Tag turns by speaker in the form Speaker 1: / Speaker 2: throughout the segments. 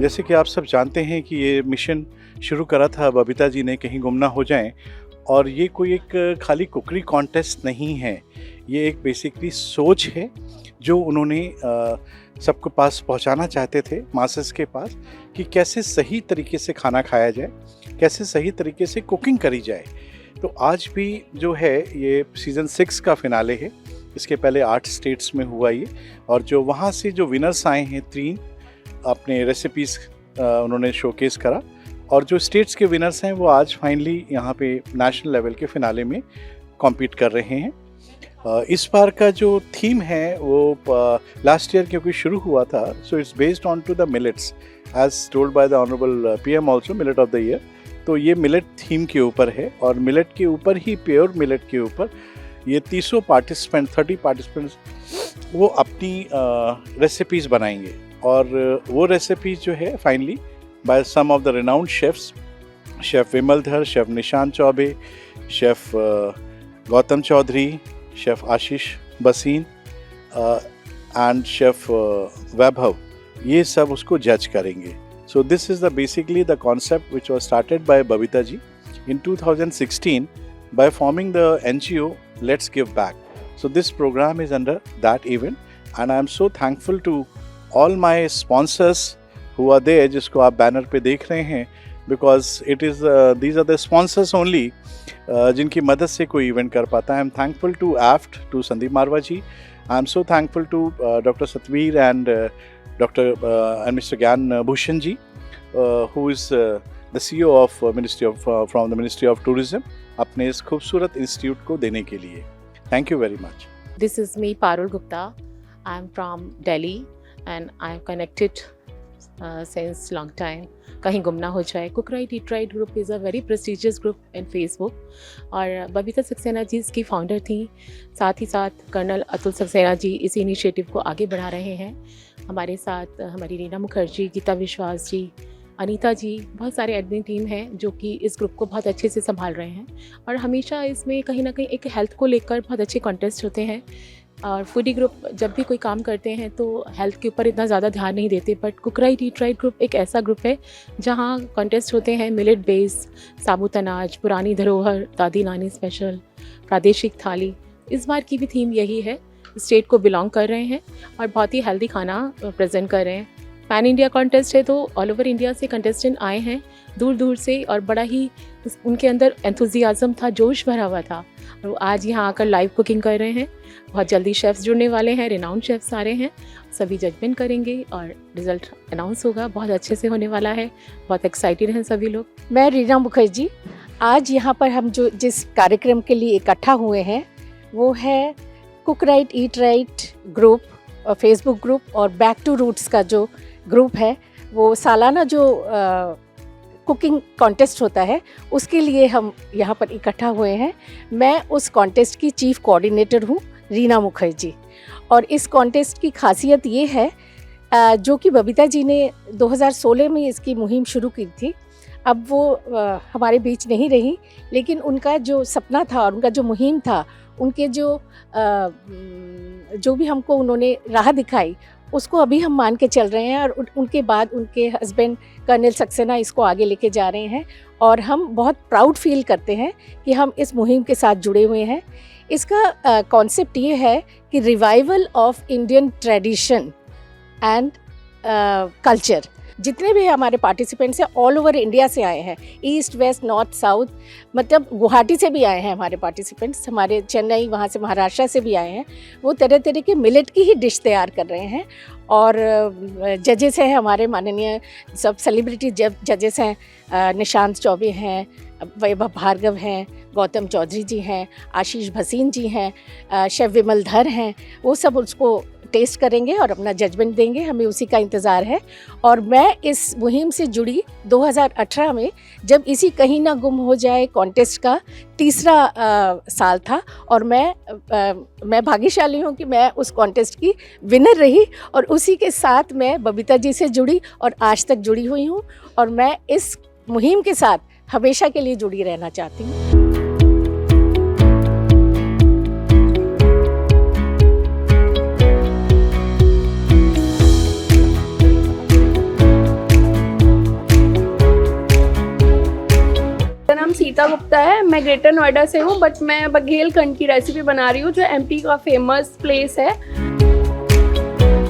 Speaker 1: जैसे कि आप सब जानते हैं कि ये मिशन शुरू करा था बबीता जी ने, कहीं गुम ना हो जाएं। और ये कोई एक खाली कुकरी कॉन्टेस्ट नहीं है, ये एक बेसिकली सोच है जो उन्होंने सबके पास पहुंचाना चाहते थे, मासेस के पास, कि कैसे सही तरीके से खाना खाया जाए, कैसे सही तरीके से कुकिंग करी जाए। तो आज भी जो है ये सीज़न 6 का फिनाले है। इसके पहले 8 स्टेट्स में हुआ ये, और जो वहाँ से जो विनर्स आए हैं 3 अपने रेसिपीज़ उन्होंने शोकेस करा, और जो स्टेट्स के विनर्स हैं वो आज फाइनली यहाँ पे नेशनल लेवल के फिनाले में कॉम्पीट कर रहे हैं। इस बार का जो थीम है वो लास्ट ईयर क्योंकि शुरू हुआ था, so it's based on to the millets as told by the honourable PM also, millet of the year. तो ये मिलेट थीम के ऊपर है, और मिलेट के ऊपर ही, प्योर मिलेट के ऊपर ये 30 पार्टिसिपेंट्स वो अपनी रेसिपीज़ बनाएंगे। और वो रेसिपीज़ जो है finally by some of the renowned chefs, chef Vimal Dhar, chef Nishant Chaubey, chef Gautam Chaudhary, chef Ashish Basin and chef वैभव, ये सब उसको जज करेंगे। So this is basically the concept which was started by Babita ji in 2016 by forming the NGO Let's Give Back. So this program is under that event, and I am so thankful to all my sponsors who are there, जिसको आप banner पे देख रहे हैं, because it is these are the sponsors only जिनकी मदद से कोई इवेंट कर पाता है। I am thankful to AFT, to Sandeep Marwa ji. I am so thankful to Dr. Satveer and and Mr. Gyan Bhushan ji, who is the CEO of from the Ministry of Tourism, अपने इस खूबसूरत institute को देने के लिए। Thank you very much.
Speaker 2: This is me, Parul Gupta. I am from Delhi and I am connected since long time. कहीं गुम ना हो जाए cook right eat right group is a very prestigious group in Facebook, और बबीता सक्सेना जी इसकी founder थी। साथ ही साथ कर्नल अतुल सक्सेना जी इस इनिशिएटिव को आगे बढ़ा रहे हैं। हमारे साथ हमारी रीना मुखर्जी, गीता विश्वास जी, अनीता जी, बहुत सारे एडमिन टीम हैं जो कि इस ग्रुप को बहुत अच्छे से संभाल रहे हैं। और हमेशा इसमें कहीं ना कहीं एक हेल्थ को लेकर बहुत अच्छे कॉन्टेस्ट होते हैं, और फूडी ग्रुप जब भी कोई काम करते हैं तो हेल्थ के ऊपर इतना ज़्यादा ध्यान नहीं देते, but cook right eat right group एक ऐसा ग्रुप है जहां कॉन्टेस्ट होते हैं मिलेट बेस्ड, साबुत अनाज, पुरानी धरोहर, दादी नानी स्पेशल, प्रादेशिक थाली। इस बार की भी थीम यही है, स्टेट को बिलोंग कर रहे हैं और बहुत ही हेल्दी खाना प्रेजेंट कर रहे हैं। पैन इंडिया कॉन्टेस्ट है तो ऑल ओवर इंडिया से कंटेस्टेंट आए हैं, दूर दूर से, और बड़ा ही उनके अंदर एंथुजियाज़म था, जोश भरा हुआ था, और वो आज यहाँ आकर लाइव कुकिंग कर रहे हैं। बहुत जल्दी शेफ़्स जुड़ने वाले हैं, रिनाउंड शेफ़्स सारे हैं, सभी जजमेंट करेंगे और रिज़ल्ट अनाउंस होगा, बहुत अच्छे से होने वाला है। बहुत एक्साइटेड हैं सभी लोग।
Speaker 3: मैं रीना मुखर्जी। आज यहाँ पर हम जो जिस कार्यक्रम के लिए इकट्ठा हुए हैं वो है cook right eat right group, Facebook group, और बैक टू रूट्स का जो ग्रुप है, वो सालाना जो कुकिंग कॉन्टेस्ट होता है उसके लिए हम यहाँ पर इकट्ठा हुए हैं। मैं उस कॉन्टेस्ट की चीफ कोऑर्डिनेटर हूँ, रीना मुखर्जी। और इस कॉन्टेस्ट की खासियत ये है, जो कि बबीता जी ने 2016 में इसकी मुहिम शुरू की थी। अब वो हमारे बीच नहीं रही, लेकिन उनका जो सपना था और उनका जो मुहिम था, उनके जो भी हमको उन्होंने राह दिखाई, उसको अभी हम मान के चल रहे हैं। और उनके बाद उनके हस्बैंड कर्नल सक्सेना इसको आगे लेके जा रहे हैं, और हम बहुत प्राउड फील करते हैं कि हम इस मुहिम के साथ जुड़े हुए हैं। इसका कॉन्सेप्ट ये है कि revival of Indian tradition and culture. जितने भी हमारे पार्टिसिपेंट्स हैं ऑल ओवर इंडिया से आए हैं, ईस्ट वेस्ट नॉर्थ साउथ, मतलब गुवाहाटी से भी आए हैं हमारे पार्टिसिपेंट्स, हमारे चेन्नई, वहाँ से महाराष्ट्र से भी आए हैं। वो तरह तरह के मिलेट की ही डिश तैयार कर रहे हैं। और जजेस हैं हमारे माननीय सब सेलिब्रिटी जजेस हैं, निशांत चौबे हैं, वैभव भार्गव हैं, गौतम चौधरी जी हैं, आशीष भसीन जी हैं, शेफ़ विमल धर हैं। वो सब उसको टेस्ट करेंगे और अपना जजमेंट देंगे, हमें उसी का इंतज़ार है। और मैं इस मुहिम से जुड़ी 2018 में, जब इसी कहीं ना गुम हो जाए कॉन्टेस्ट का तीसरा साल था, और मैं भाग्यशाली हूँ कि मैं उस कॉन्टेस्ट की विनर रही, और उसी के साथ मैं बबीता जी से जुड़ी और आज तक जुड़ी हुई हूँ, और मैं इस मुहिम के साथ हमेशा के लिए जुड़ी रहना चाहती हूँ।
Speaker 4: श्वेता गुप्ता है, मैं ग्रेटर नोएडा से हूँ, बट मैं बघेलखंड की रेसिपी बना रही हूँ जो एमपी का फेमस प्लेस है।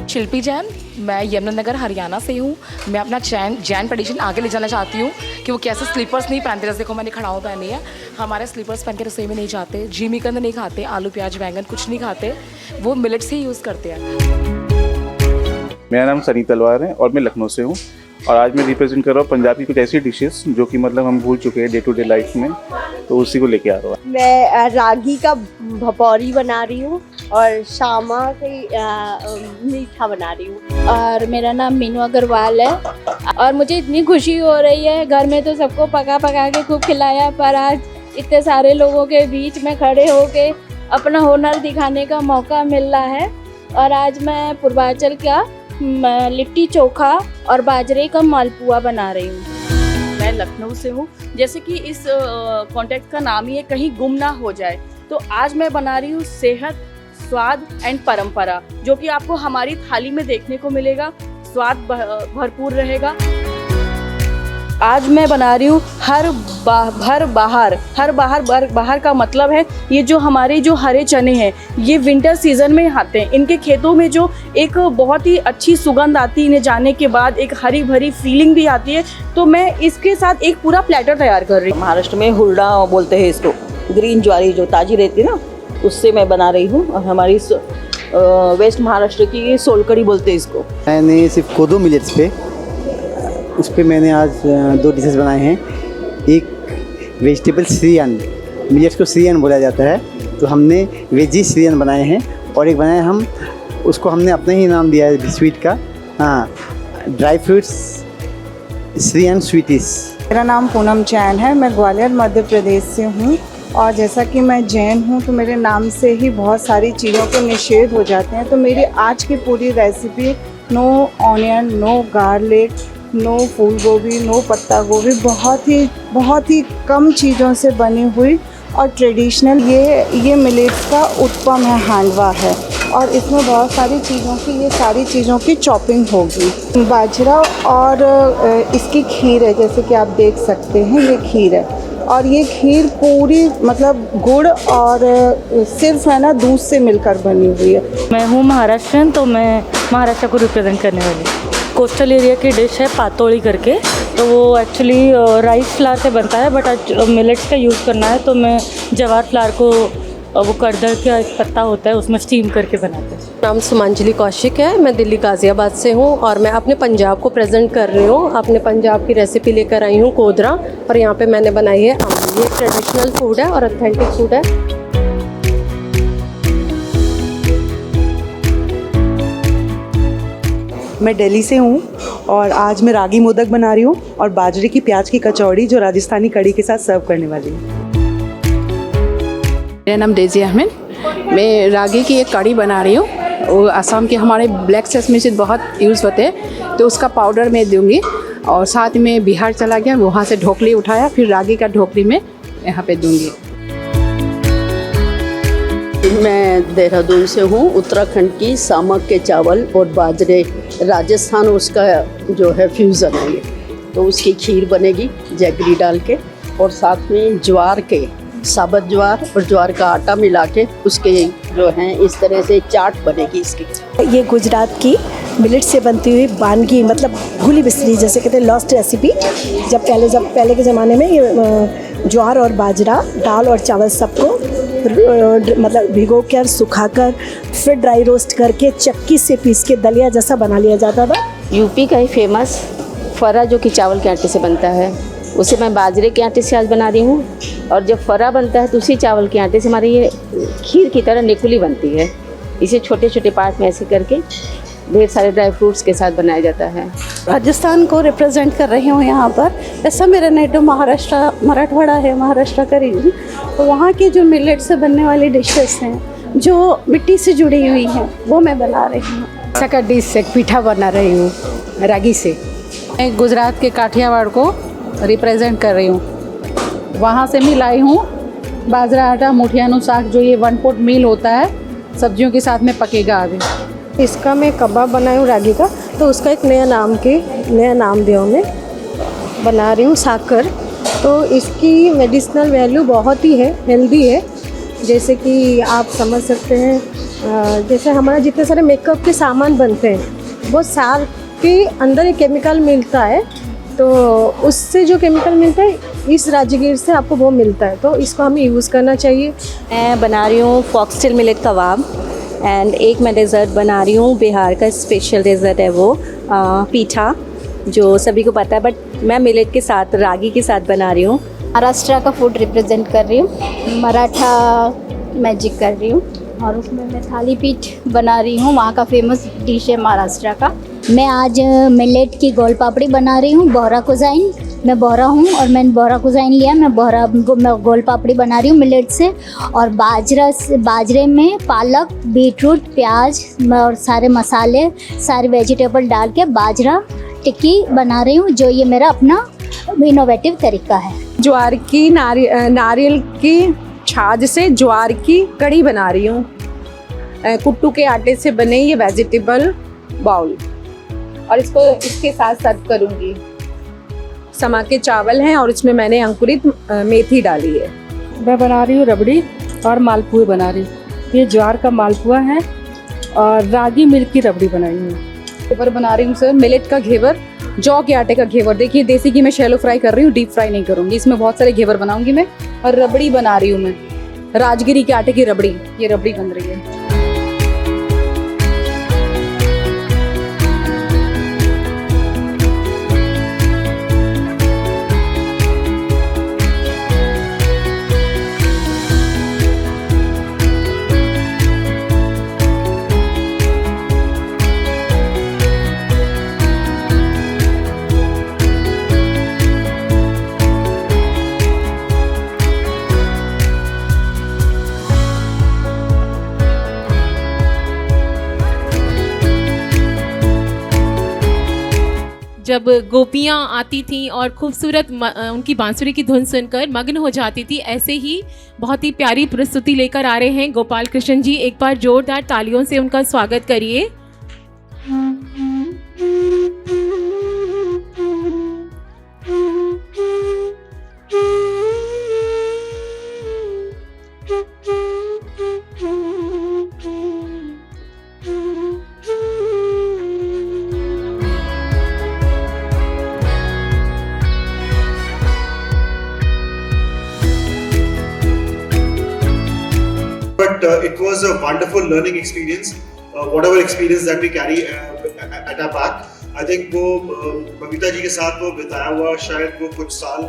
Speaker 5: शिल्पी जैन, मैं यमुनानगर हरियाणा से हूँ। मैं अपना जैन ट्रेडिशन आगे ले जाना चाहती हूँ कि वो कैसे स्लीपर्स नहीं पहनते। जैसे देखो मैंने खड़ाऊ पहनी है, हमारे स्लीपर्स पहन के रसोई में नहीं जाते, जिमीकंद नहीं खाते, आलू प्याज बैंगन कुछ नहीं खाते, वो मिलेट्स ही यूज़ करते हैं।
Speaker 6: मेरा नाम सनी तलवार है और मैं लखनऊ से हूँ और आज मैं रिप्रेजेंट कर रहा हूँ पंजाब की कुछ ऐसी डिशेस जो कि मतलब हम भूल चुके हैं डे टू डे लाइफ में, तो उसी को लेके आ रहा हूँ।
Speaker 7: मैं रागी का भपौरी बना रही हूँ और शामा का मीठा बना रही हूँ।
Speaker 8: और मेरा नाम मीनू अग्रवाल है और मुझे इतनी खुशी हो रही है। घर में तो सबको पका पका के खूब खिलाया, पर आज इतने सारे लोगों के बीच में खड़े होके अपना हुनर दिखाने का मौका मिल रहा है। और आज मैं पूर्वांचल का लिट्टी चोखा और बाजरे का मालपुआ बना रही हूँ।
Speaker 9: मैं लखनऊ से हूँ। जैसे कि इस कॉन्टेक्ट का नाम ही है कहीं गुम ना हो जाए, तो आज मैं बना रही हूँ सेहत, स्वाद एंड परंपरा, जो कि आपको हमारी थाली में देखने को मिलेगा। स्वाद भरपूर रहेगा। आज मैं बना रही हूँ हर बाहर का मतलब है ये जो हमारे जो हरे चने हैं, ये विंटर सीजन में आते हैं। इनके खेतों में जो एक बहुत ही अच्छी सुगंध आती है, इन्हें जाने के बाद एक हरी भरी फीलिंग भी आती है। तो मैं इसके साथ एक पूरा प्लेटर तैयार कर रही हूँ।
Speaker 10: महाराष्ट्र में हुरडा बोलते हैं इसको, ग्रीन ज्वारी जो ताजी रहती है ना, उससे मैं बना रही हूँ। और हमारी वेस्ट महाराष्ट्र की सोलकड़ी बोलते हैं इसको।
Speaker 11: मैंने सिर्फ कोदो मिलेट्स पे उस पर मैंने आज 2 डिशेस बनाए हैं। एक वेजिटेबल सीरियन, मिलेट्स को सीरियन बोला जाता है, तो हमने वेजी सीरियन बनाए हैं। और एक बनाया हम उसको हमने अपने ही नाम दिया है स्वीट का, हाँ, ड्राई फ्रूट्स सीरियन स्वीटिस।
Speaker 12: मेरा नाम पूनम जैन है, मैं ग्वालियर मध्य प्रदेश से हूँ। और जैसा कि मैं जैन हूँ तो मेरे नाम से ही बहुत सारी चीज़ों के निषेध हो जाते हैं। तो मेरी आज की पूरी recipe no onion, no garlic, no फूल गोभी, नो पत्ता गोभी, बहुत ही कम चीज़ों से बनी हुई और ट्रेडिशनल ये मिलेट्स का उत्पम है, हांडवा है। और इसमें बहुत सारी चीज़ों की, ये सारी चीज़ों की चॉपिंग होगी। बाजरा और इसकी खीर है, जैसे कि आप देख सकते हैं ये खीर है। और ये खीर पूरी मतलब गुड़ और सिर्फ है ना दूध से मिलकर बनी हुई है।
Speaker 13: मैं हूँ महाराष्ट्रन, तो मैं महाराष्ट्र को रिप्रेजेंट करने वाली। कोस्टल एरिया की डिश है पातोड़ी करके, तो वो एक्चुअली राइस फ्लावर से बनता है, बट आज मिलेट्स का यूज़ करना है, तो मैं जवार फ्लावर को वो करदर का एक पत्ता होता है उसमें स्टीम करके बनाते हैं।
Speaker 14: नाम सुमांजलि कौशिक है, मैं दिल्ली गाज़ियाबाद से हूँ और मैं अपने पंजाब को प्रेजेंट कर रही हूँ। अपने पंजाब की रेसिपी लेकर आई हूँ कोदरा, और यहाँ पे मैंने बनाई है अम्बी। ये ट्रेडिशनल फूड है और ऑथेंटिक फूड है।
Speaker 12: मैं दिल्ली से हूँ और आज मैं रागी मोदक बना रही हूँ और बाजरे की प्याज की कचौड़ी जो राजस्थानी कढ़ी के साथ सर्व करने वाली हूँ।
Speaker 15: मेरा नाम डेजी अहमद, मैं रागी की एक कढ़ी बना रही हूँ। और असम के हमारे ब्लैक सेसमी सीड बहुत यूज़ होते हैं, तो उसका पाउडर मैं दूँगी। और साथ में बिहार चला गया, वहाँ से ढोकली उठाया, फिर रागी का ढोकली में यहाँ पे दूँगी।
Speaker 10: मैं देहरादून से हूँ। उत्तराखंड की सामक के चावल और बाजरे, राजस्थान उसका जो है फ्यूज़न है ये, तो उसकी खीर बनेगी जैगरी डाल के। और साथ में ज्वार के, साबुत ज्वार और ज्वार का आटा मिला के उसके जो हैं इस तरह से चाट बनेगी इसकी।
Speaker 3: ये गुजरात की मिलेट से बनती हुई वानगी, मतलब भूली बिसरी जैसे कहते हैं, लॉस्ट रेसिपी। जब पहले के ज़माने में ये ज्वार और बाजरा, दाल और चावल सबको मतलब भिगो कर सुखाकर फिर ड्राई रोस्ट करके चक्की से पीस के दलिया जैसा बना लिया जाता था।
Speaker 2: यूपी का ही फेमस फरा जो कि चावल के आटे से बनता है, उसे मैं बाजरे के आटे से आज बना रही हूँ। और जब फरा बनता है तो उसी चावल के आटे से हमारी ये खीर की तरह निकुली बनती है। इसे छोटे छोटे पार्ट में ऐसे करके ढेर सारे ड्राई फ्रूट्स के साथ बनाया जाता है।
Speaker 12: राजस्थान को रिप्रेजेंट कर रही हूँ यहाँ पर। ऐसा मेरा नेटिव महाराष्ट्र, मराठवाड़ा है, महाराष्ट्र का रीजन। तो वहाँ की जो मिलेट से बनने वाली डिशेस हैं जो मिट्टी से जुड़ी हुई हैं, वो मैं बना रही हूँ।
Speaker 15: ऐसा का डिश एक पीठा बना रही हूँ रागी से। मैं गुजरात के काठियावाड़ को रिप्रेजेंट कर रही हूँ। वहाँ से मैं लाई हूँ बाजरा आटा, मुठियानू साग, जो ये 1 पोट मील होता है, सब्जियों के साथ में पकेगा अभी।
Speaker 3: इसका मैं कबाब बनाई हूँ रागी का, तो उसका एक नया नाम दिया हूँ मैं। बना रही हूँ साकर
Speaker 14: तो इसकी मेडिसिनल वैल्यू बहुत ही है, हेल्दी है। जैसे कि आप समझ सकते हैं, जैसे हमारा जितने सारे मेकअप के सामान बनते हैं वो साल के अंदर एक केमिकल मिलता है, तो उससे जो केमिकल मिलता है इस राजगीर से आपको वो मिलता है, तो इसको हमें यूज़ करना चाहिए।
Speaker 16: मैं बना रही हूँ फॉक्सटेल मिलेट कबाब एंड एक मैं डेज़र्ट बना रही हूँ, बिहार का स्पेशल डेज़र्ट है वो पीठा, जो सभी को पता है, बट मैं मिलेट के साथ, रागी के साथ बना रही हूँ।
Speaker 8: महाराष्ट्र का फूड रिप्रेजेंट कर रही हूँ, मराठा मैजिक कर रही हूँ, और उसमें मैं थाली पीठ बना रही हूँ, वहाँ का फेमस डिश है महाराष्ट्र का।
Speaker 17: मैं आज मिलेट की गोल पापड़ी बना रही हूँ, बोहरा कुज़ाइन। मैं बोहरा हूँ और मैंने बोहरा कुज़ाइन लिया, मैं गोल पापड़ी बना रही हूँ मिलेट से। और बाजरे में पालक, बीटरूट, प्याज और सारे मसाले, सारे वेजिटेबल डाल के बाजरा टिक्की बना रही हूँ, जो ये मेरा अपना इनोवेटिव तरीका है।
Speaker 18: ज्वार की नारियल की छाछ से ज्वार की कढ़ी बना रही हूँ। कुट्टू के आटे से बने ये वेजिटेबल बाउल, और इसको इसके साथ सर्व करूँगी। समा के चावल हैं और इसमें मैंने अंकुरित मेथी डाली है।
Speaker 13: मैं बना रही हूँ रबड़ी और मालपुए बना रही हूँ। ये ज्वार का मालपुआ है और रागी मिल्क की रबड़ी बनाई हूँ।
Speaker 18: घेवर बना रही हूँ सर, मिलेट का घेवर, जौ के आटे का घेवर। देखिए देसी घी में शैलो फ्राई कर रही हूँ, डीप फ्राई नहीं करूँगी। इसमें बहुत सारे घेवर बनाऊँगी मैं। और रबड़ी बना रही हूँ मैं, राजगिरी के आटे की रबड़ी। ये रबड़ी बन रही है।
Speaker 2: जब गोपियाँ आती थीं और खूबसूरत उनकी बांसुरी की धुन सुनकर मग्न हो जाती थी, ऐसे ही बहुत ही प्यारी प्रस्तुति लेकर आ रहे हैं गोपाल कृष्ण जी। एक बार जोरदार तालियों से उनका स्वागत करिए।
Speaker 19: But it was a wonderful learning experience. Whatever experience that we carry at our back, I think वो बबीता जी के साथ वो बिताया हुआ शायद वो कुछ साल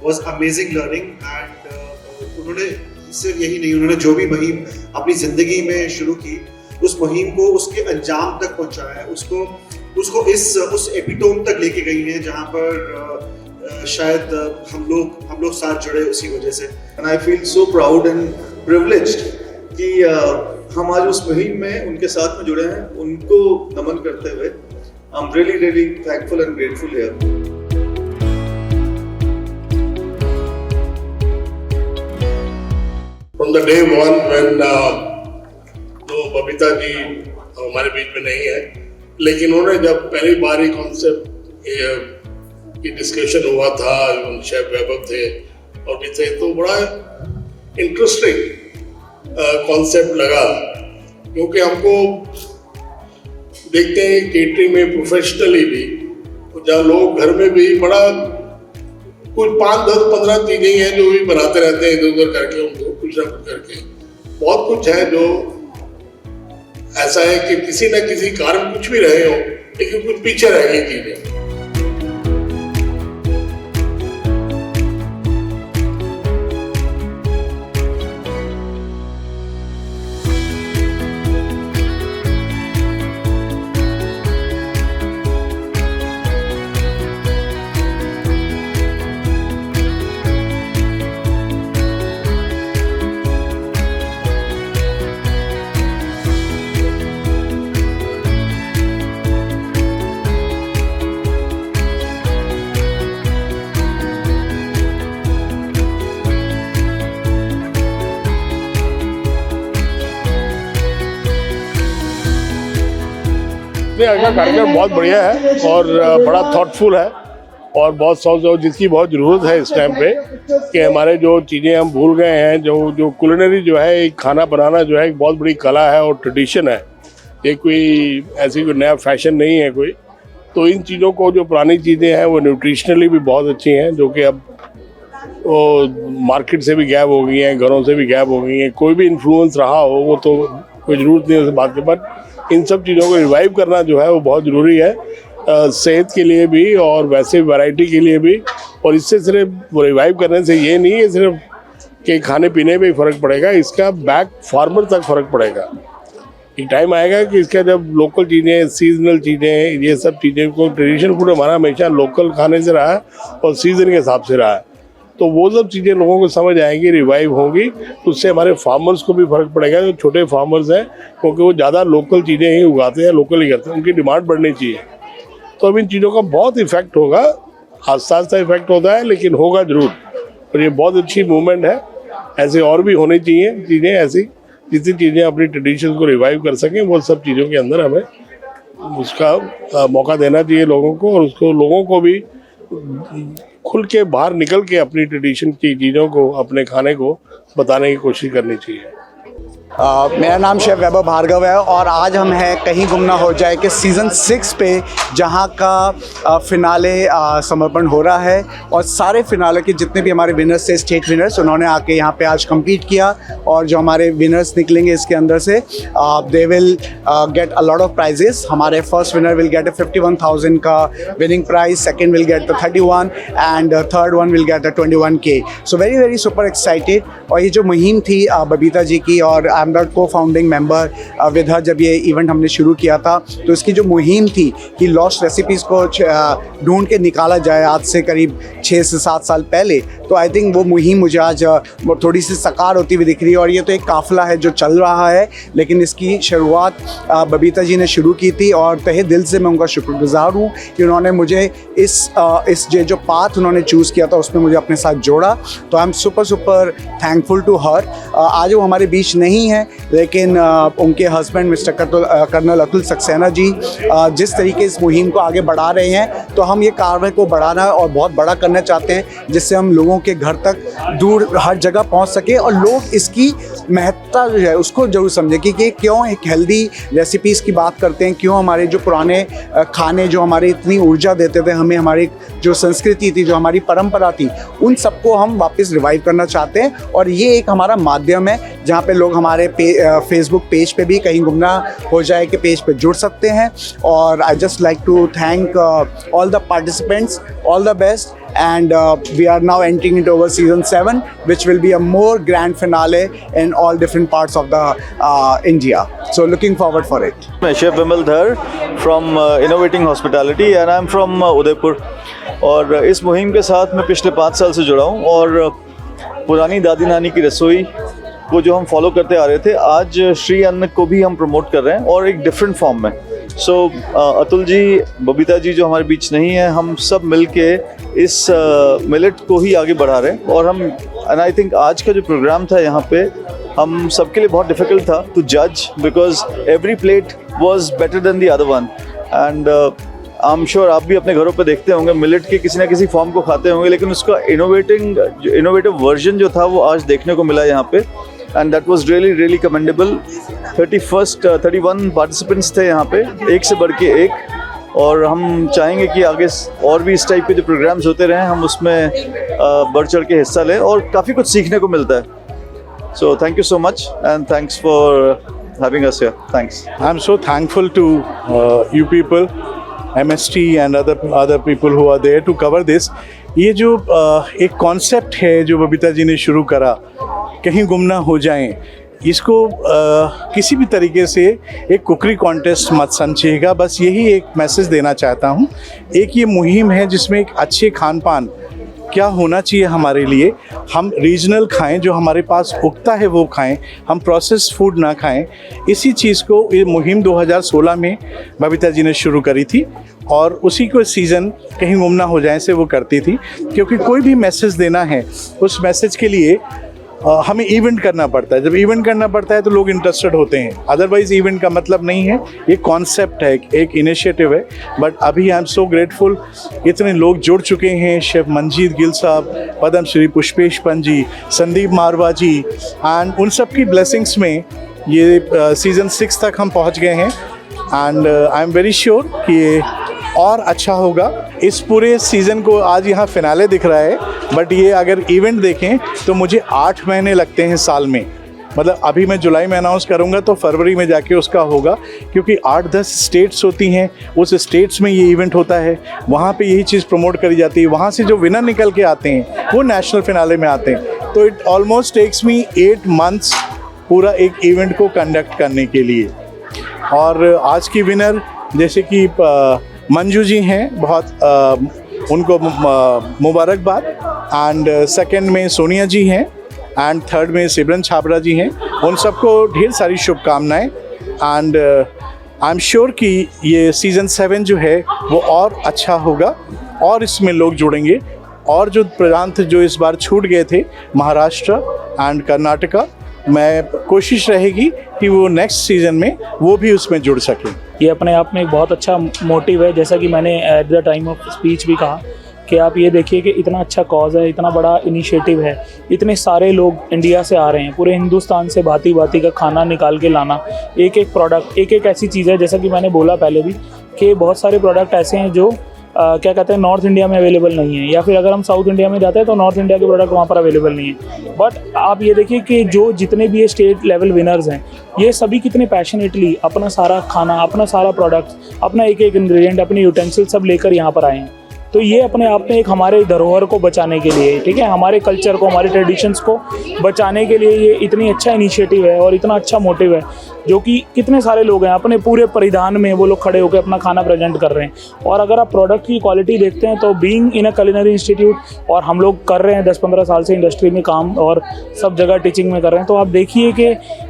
Speaker 19: was amazing learning, and उन्होंने सिर्फ यही नहीं, उन्होंने जो भी मुहिम अपनी ज़िंदगी में शुरू की, उस मुहिम को उसके अंजाम तक पहुंचाया है, उसको उस एपिटोम तक लेके गई हैं जहाँ पर शायद हम लोग साथ जुड़े उसी वजह से।
Speaker 20: And I feel so proud and privileged कि हम आज उस मुहिम में उनके साथ में जुड़े हैं। उनको नमन करते हुए I'm really thankful and grateful here.
Speaker 21: From the day one when तो बबीता जी हमारे बीच में नहीं है, लेकिन उन्होंने जब पहली बार ही कॉन्सेप्ट की डिस्कशन हुआ था, शेफ वैभव थे और भी थे, तो बड़ा इंटरेस्टिंग कॉन्सेप्ट लगा, क्योंकि हमको देखते हैं केटरिंग में प्रोफेशनली भी, जहाँ लोग घर में भी बड़ा कुछ 5, 10, 15 चीज़ें ही हैं जो भी बनाते रहते हैं इधर उधर करके, उनको कुछ ना कुछ करके। बहुत कुछ है जो ऐसा है कि किसी न किसी कारण कुछ भी रहे हो, लेकिन कुछ पीछे रह गई चीज़ें। नहीं, आज का कार्यक्रम बहुत बढ़िया है और बड़ा थॉटफुल है और बहुत सौ जिसकी बहुत ज़रूरत है इस टाइम पे, कि हमारे जो चीज़ें हम भूल गए हैं, जो कुलिनरी जो है, एक खाना बनाना जो है एक बहुत बड़ी कला है और ट्रेडिशन है, ये कोई ऐसी कोई नया फैशन नहीं है कोई। तो इन चीज़ों को, जो पुरानी चीज़ें हैं वो न्यूट्रिशनली भी बहुत अच्छी हैं, जो कि अब वो मार्केट से भी गायब हो गई हैं, घरों से भी गायब हो गई हैं। कोई भी इन्फ्लुएंस रहा हो वो तो कोई ज़रूरत नहीं है उस बात के, बट इन सब चीज़ों को रिवाइव करना जो है वो बहुत ज़रूरी है, सेहत के लिए भी और वैसे वैरायटी के लिए भी। और इससे सिर्फ रिवाइव करने से ये नहीं है सिर्फ कि खाने पीने पे ही फ़र्क पड़ेगा, इसका बैक फार्मर तक फ़र्क पड़ेगा। एक टाइम आएगा कि इसका जब लोकल चीज़ें, सीजनल चीज़ें, ये सब चीज़ें को, ट्रेडिशनल फूड हमारा हमेशा लोकल खाने से रहा है और सीज़न के हिसाब से रहा है, तो वो सब चीज़ें लोगों को समझ आएंगी, रिवाइव होंगी, तो उससे हमारे फार्मर्स को भी फ़र्क पड़ेगा, जो छोटे फार्मर्स हैं, क्योंकि वो ज़्यादा लोकल चीज़ें ही उगाते हैं, लोकल ही करते हैं, उनकी डिमांड बढ़नी चाहिए। तो अब इन चीज़ों का बहुत इफेक्ट होगा, आस्ता आस्ता इफेक्ट होता है लेकिन होगा ज़रूर, और ये बहुत अच्छी मूवमेंट है। ऐसे और भी होनी चाहिए चीज़ें, ऐसी जितनी चीज़ें अपनी ट्रेडिशन को रिवाइव कर सकें, वो सब चीज़ों के अंदर हमें उसका मौका देना चाहिए लोगों को, और उसको लोगों को भी खुल के बाहर निकल के अपनी ट्रेडिशन की चीज़ों को, अपने खाने को बताने की कोशिश करनी चाहिए।
Speaker 1: मेरा नाम शेफ वैभव भार्गव है और आज हम हैं कहीं गुम ना हो जाए के सीज़न 6 पे, जहां का फिनाले समर्पण हो रहा है, और सारे फिनाले के जितने भी हमारे विनर्स थे, स्टेट विनर्स, उन्होंने आके यहाँ पे आज compete किया, और जो हमारे विनर्स निकलेंगे इसके अंदर से, they will get a lot of prizes. हमारे फर्स्ट विनर विल गेट 51,000 का winning prize, second will get 31 and third one will get 21K। So very very super excited. और ये जो मुहिम थी बबीता जी की, और I am the co founding member with her, जब ये इवेंट हमने शुरू किया था, तो इसकी जो मुहिम थी कि लॉस्ट रेसिपीज़ को ढूंढ के निकाला जाए, आज से करीब 6 से 7 साल पहले, तो आई थिंक वो मुहिम मुझे आज थोड़ी सी साकार होती हुई दिख रही है। और ये तो एक काफ़िला है जो चल रहा है, लेकिन इसकी शुरुआत बबीता जी ने शुरू की थी, और तहे दिल से मैं उनका शुक्रगुजार हूँ कि उन्होंने मुझे इस जो पाथ उन्होंने चूज़ किया था उसमें मुझे अपने साथ जोड़ा। तो I am super thankful to her. आज वो हमारे बीच नहीं है, लेकिन उनके husband Mister Colonel Atul Saxena ji जिस तरीके इस मुहिम को आगे बढ़ा रहे हैं, तो हम ये कार्य को बढ़ाना और बहुत बड़ा करना चाहते हैं, जिससे हम लोगों के घर तक दूर हर जगह पहुंच सके, और लोग इसकी महत्ता जो है उसको जरूर समझें कि क्यों एक हेल्दी रेसिपीज़ की बात करते हैं, क्यों हमारे जो पुराने खाने जो हमारी इतनी ऊर्जा देते थे हमें, हमारी जो संस्कृति थी, जो हमारी परंपरा थी, उन सबको हम वापस रिवाइव करना चाहते हैं। और ये एक हमारा माध्यम है जहाँ पे लोग हमारे फेसबुक पेज पे भी कहीं गुम ना हो जाए के पेज पे जुड़ सकते हैं। और I just like to thank all the participants, all the best, and we are now entering into our season 7, which will be a more grand finale in all different parts of the India. So looking forward for it.
Speaker 22: मैं Chef Vimal Dhar from Innovating Hospitality and I'm from Udaipur. और इस मुहिम के साथ मैं पिछले 5 साल से जुड़ा हूँ, और पुरानी दादी नानी की रसोई को जो हम फॉलो करते आ रहे थे, आज श्री अन्न को भी हम प्रमोट कर रहे हैं, और एक डिफरेंट फॉर्म में। सो अतुल जी, बबीता जी जो हमारे बीच नहीं है, हम सब मिलके इस मिलेट को ही आगे बढ़ा रहे हैं। और हम, एंड आई थिंक आज का जो प्रोग्राम था यहाँ पे, हम सबके लिए बहुत डिफिकल्ट था टू जज, because every plate was better than the other one. And I am sure आप भी अपने घरों पे देखते होंगे, मिलेट के किसी ना किसी फॉर्म को खाते होंगे, लेकिन उसका इनोवेटिव वर्जन जो था वो आज देखने को मिला यहाँ पे, and that was really commendable. 31 participants थे यहाँ पे, एक से बढ़ के एक, और हम चाहेंगे कि आगे और भी इस टाइप के जो प्रोग्राम्स होते रहें, हम उसमें बढ़ चढ़ के हिस्सा लें, और काफ़ी कुछ सीखने को मिलता है। So thank you so much and thanks for having us here. Thanks.
Speaker 6: I'm so thankful to you people, MST and other people who are there to cover this. ये जो एक कॉन्सेप्ट है जो बबीता जी ने शुरू करा, कहीं गुम ना हो जाएं, इसको किसी भी तरीके से एक कुकरी कॉन्टेस्ट मत समझिएगा, बस यही एक मैसेज देना चाहता हूँ। एक ये मुहिम है जिसमें एक अच्छे खान पान क्या होना चाहिए हमारे लिए, हम रीजनल खाएं, जो हमारे पास उगता है वो खाएं, हम प्रोसेस फूड ना खाएं। इसी चीज़ को ये मुहिम 2016 में बबीता जी ने शुरू करी थी, और उसी को सीज़न कहीं गुम ना हो जाए से वो करती थी, क्योंकि कोई भी मैसेज देना है, उस मैसेज के लिए हमें इवेंट करना पड़ता है। जब इवेंट करना पड़ता है तो लोग इंटरेस्टेड होते हैं, अदरवाइज इवेंट का मतलब नहीं है। ये कॉन्सेप्ट है, एक इनिशिएटिव है। बट अभी आई एम सो ग्रेटफुल, इतने लोग जुड़ चुके हैं, शेफ मंजीत गिल साहब, पद्म श्री पुष्पेश पंत जी, संदीप मारवा जी, एंड उन सब की ब्लेसिंग्स में ये सीज़न 6 तक हम पहुंच गए हैं। And I am very sure कि ये और अच्छा होगा। इस पूरे सीज़न को आज यहाँ फिनाले दिख रहा है, बट ये अगर इवेंट देखें तो मुझे 8 महीने लगते हैं साल में। मतलब अभी मैं जुलाई में अनाउंस करूँगा तो फरवरी में जाके उसका होगा, क्योंकि 8-10 स्टेट्स होती हैं, उस स्टेट्स में ये इवेंट होता है, वहाँ पे यही चीज़ प्रमोट करी जाती है। वहाँ से जो विनर निकल के आते हैं वो नेशनल फिनाले में आते हैं। तो it almost takes me 8 months पूरा एक इवेंट को कंडक्ट करने के लिए। और आज की विनर जैसे कि मंजू जी हैं, बहुत उनको मुबारकबाद। एंड सेकंड में सोनिया जी हैं, एंड थर्ड में सिमरन छाबड़ा जी हैं। उन सबको ढेर सारी शुभकामनाएं। एंड आई एम श्योर कि ये सीज़न 7 जो है वो और अच्छा होगा और इसमें लोग जुड़ेंगे। और जो प्रांत जो इस बार छूट गए थे, महाराष्ट्र एंड कर्नाटका, मैं कोशिश रहेगी कि वो नेक्स्ट सीज़न में वो भी उसमें जुड़ सकें।
Speaker 4: ये अपने आप में एक बहुत अच्छा मोटिव है, जैसा कि मैंने at the time of speech भी कहा कि आप ये देखिए कि इतना अच्छा कॉज है, इतना बड़ा इनिशिएटिव है, इतने सारे लोग इंडिया से आ रहे हैं, पूरे हिंदुस्तान से भांति भांति का खाना निकाल के लाना, एक एक प्रोडक्ट, एक एक ऐसी चीज़ है, जैसा कि मैंने बोला पहले भी कि बहुत सारे प्रोडक्ट ऐसे हैं जो क्या कहते हैं नॉर्थ इंडिया में अवेलेबल नहीं है, या फिर अगर हम साउथ इंडिया में जाते हैं तो नॉर्थ इंडिया के प्रोडक्ट वहाँ पर अवेलेबल नहीं है। बट आप ये देखिए कि जो जितने भी ये स्टेट लेवल विनर्स हैं, ये सभी कितने पैशनेटली अपना सारा खाना, अपना सारा प्रोडक्ट, अपना एक एक इंग्रेडिएंट, अपने यूटेंसिल सब लेकर यहाँ पर आए हैं। तो ये अपने आप में एक हमारे धरोहर को बचाने के लिए, ठीक है, हमारे कल्चर को, हमारे ट्रेडिशंस को बचाने के लिए ये इतनी अच्छा इनिशिएटिव है और इतना अच्छा मोटिव है, जो कि कितने सारे लोग हैं अपने पूरे परिधान में वो लोग खड़े होकर अपना खाना प्रेजेंट कर रहे हैं। और अगर आप प्रोडक्ट की क्वालिटी देखते हैं तो being in a culinary institute, और हम लोग कर रहे हैं 10-15 साल से इंडस्ट्री में काम और सब जगह टीचिंग में कर रहे हैं, तो आप देखिए कि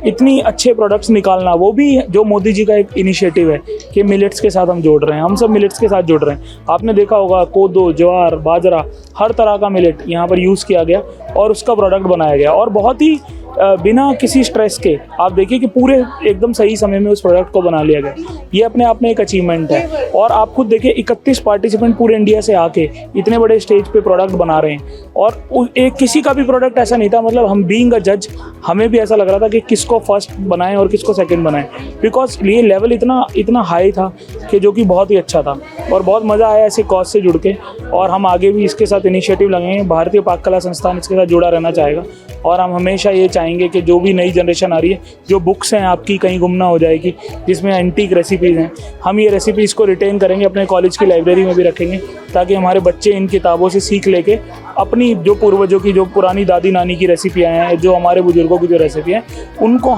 Speaker 4: इतनी अच्छे प्रोडक्ट्स निकालना, वो भी जो मोदी जी का एक इनिशिएटिव है कि मिलेट्स के साथ हम जोड़ रहे हैं, हम सब मिलेट्स के साथ जुड़ रहे हैं। आपने देखा होगा कोदो, ज्वार, बाजरा, हर तरह का मिलेट यहाँ पर यूज़ किया गया और उसका प्रोडक्ट बनाया गया, और बहुत ही बिना किसी स्ट्रेस के आप देखिए कि पूरे एकदम सही समय में उस प्रोडक्ट को बना लिया गया। ये अपने आप में एक अचीवमेंट है। और आप खुद देखिए 31 पार्टिसिपेंट पूरे इंडिया से आके इतने बड़े स्टेज पे प्रोडक्ट बना रहे हैं, और एक किसी का भी प्रोडक्ट ऐसा नहीं था, मतलब हम बीइंग अ जज हमें भी ऐसा लग रहा था कि किसको फर्स्ट बनाएं और किसको सेकंड बनाएं, बिकॉज ये लेवल इतना हाई था कि जो कि बहुत ही अच्छा था। और बहुत मज़ा आया ऐसे कॉज से जुड़ के, और हम आगे भी इसके साथ इनिशिएटिव लगाएंगे। भारतीय पाक कला संस्थान इसके साथ जुड़ा रहना चाहेगा, और हम हमेशा ये चाहेंगे कि जो भी नई जनरेशन आ रही है, जो बुक्स हैं आपकी कहीं गुम ना हो जाएगी, जिसमें एंटीक रेसिपीज़ हैं, हम ये रेसिपीज़ को रिटेन करेंगे, अपने कॉलेज की लाइब्रेरी में भी रखेंगे, ताकि हमारे बच्चे इन किताबों से सीख लेके अपनी जो पूर्वजों की जो पुरानी दादी नानी की रेसिपियाँ हैं, जो हमारे बुजुर्गों की जो रेसिपी हैं, उनको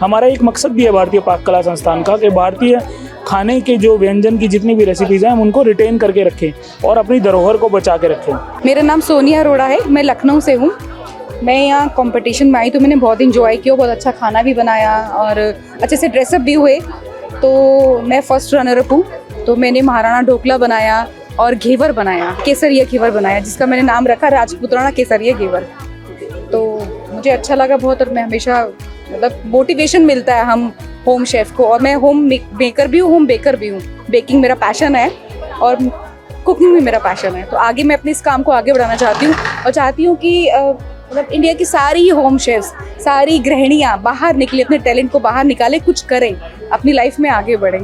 Speaker 4: हमारा एक मकसद भी है भारतीय पाक कला संस्थान का कि भारतीय खाने के जो व्यंजन की जितनी भी रेसिपीज़ हैं हम उनको रिटेन करके रखें और अपनी धरोहर को बचा के रखें।
Speaker 5: मेरा नाम सोनिया अरोड़ा है, मैं लखनऊ से हूँ। मैं यहाँ कंपटीशन में आई तो मैंने बहुत इंजॉय किया, बहुत अच्छा खाना भी बनाया और अच्छे से ड्रेसअप भी हुए। तो मैं फर्स्ट रनर अप हूँ। तो मैंने महाराणा ढोकला बनाया और घेवर बनाया, केसरिया घेवर बनाया, जिसका मैंने नाम रखा राजपुत्राना केसरिया घेवर। तो मुझे अच्छा लगा बहुत, और मैं हमेशा मतलब मोटिवेशन मिलता है हम होम शेफ़ को। और मैं होम मेकर भी हूँ, होम बेकर भी हूँ। बेकिंग मेरा पैशन है और कुकिंग भी मेरा पैशन है। तो आगे मैं अपने इस काम को आगे बढ़ाना चाहती हूँ, और चाहती हूँ कि मतलब इंडिया की सारी होम शेफ्स, सारी गृहिणियाँ बाहर निकले, अपने टैलेंट को बाहर निकालें, कुछ करें, अपनी लाइफ में आगे बढ़ें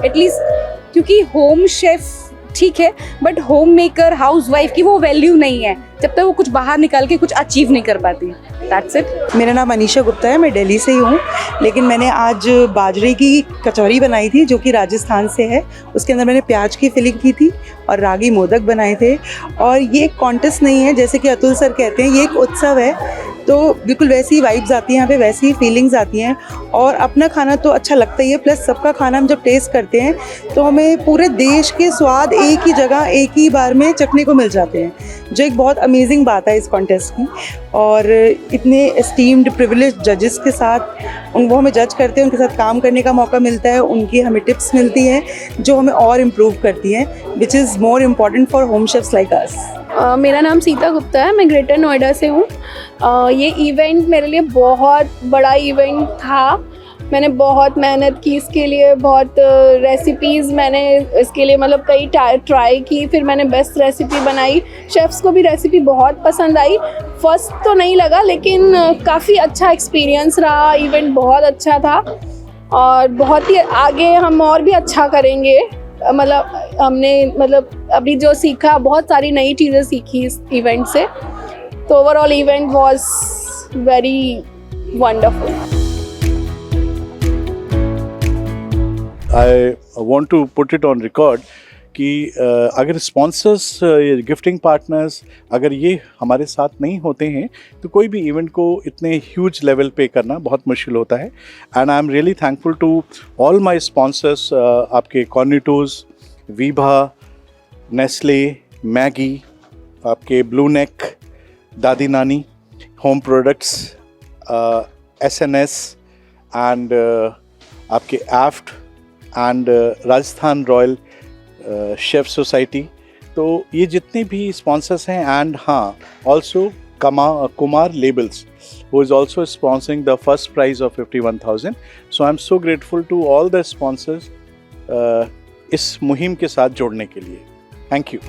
Speaker 5: एटलीस्ट। क्योंकि होम शेफ़ ठीक है, but home maker, house wife की वो वैल्यू नहीं है जब तक वो कुछ बाहर निकाल के कुछ अचीव नहीं कर पाती। That's it.
Speaker 12: मेरा नाम अनीशा गुप्ता है, मैं दिल्ली से ही हूँ, लेकिन मैंने आज बाजरे की कचौरी बनाई थी जो कि राजस्थान से है। उसके अंदर मैंने प्याज की फिलिंग की थी और रागी मोदक बनाए थे। और ये एक कॉन्टेस्ट नहीं है, जैसे कि अतुल सर कहते हैं, ये एक उत्सव है। तो बिल्कुल वैसी वाइब्स आती हैं यहाँ पे, वैसी फीलिंग्स आती हैं। और अपना खाना तो अच्छा लगता ही है, प्लस सबका खाना हम जब टेस्ट करते हैं तो हमें पूरे देश के स्वाद एक ही जगह एक ही बार में चखने को मिल जाते हैं, जो एक बहुत अमेजिंग बात है इस कॉन्टेस्ट की। और इतने एस्टीम्ड प्रिविलेज जजेस के साथ वो हमें जज करते हैं, उनके साथ काम करने का मौका मिलता है, उनकी हमें टिप्स मिलती हैं जो हमें और इम्प्रूव करती हैं, which is more important for home chefs like us.
Speaker 7: मेरा नाम सीता गुप्ता है, मैं ग्रेटर नोएडा से हूँ। ये इवेंट मेरे लिए बहुत बड़ा इवेंट था। मैंने बहुत मेहनत की इसके लिए, बहुत रेसिपीज़ मैंने इसके लिए मतलब कई ट्राई की, फिर मैंने बेस्ट रेसिपी बनाई। शेफ़्स को भी रेसिपी बहुत पसंद आई। फर्स्ट तो नहीं लगा लेकिन काफ़ी अच्छा एक्सपीरियंस रहा। इवेंट बहुत अच्छा था और बहुत ही आगे हम और भी अच्छा करेंगे। मतलब हमने अभी जो सीखा, बहुत सारी नई चीज़ें सीखी इस इवेंट से। तो overall event was very wonderful.
Speaker 6: I want to put it on record कि अगर स्पॉन्सर्स, गिफ्टिंग पार्टनर्स अगर ये हमारे साथ नहीं होते हैं तो कोई भी इवेंट को इतने ह्यूज लेवल पे करना बहुत मुश्किल होता है। And I am really thankful to all my sponsors, आपके कॉर्निटोज, वीभा, नेस्ले, मैगी, आपके Blue Neck, Dadi Nani, home products, SNS and आपके एफ्ट and Rajasthan royal chef society. तो ये जितने भी स्पॉन्सर्स हैं, एंड हाँ also Kumar labels who is also sponsoring the first prize of 51,000. So I'm so grateful to all the sponsors इस मुहिम के साथ जोड़ने के लिए। Thank you.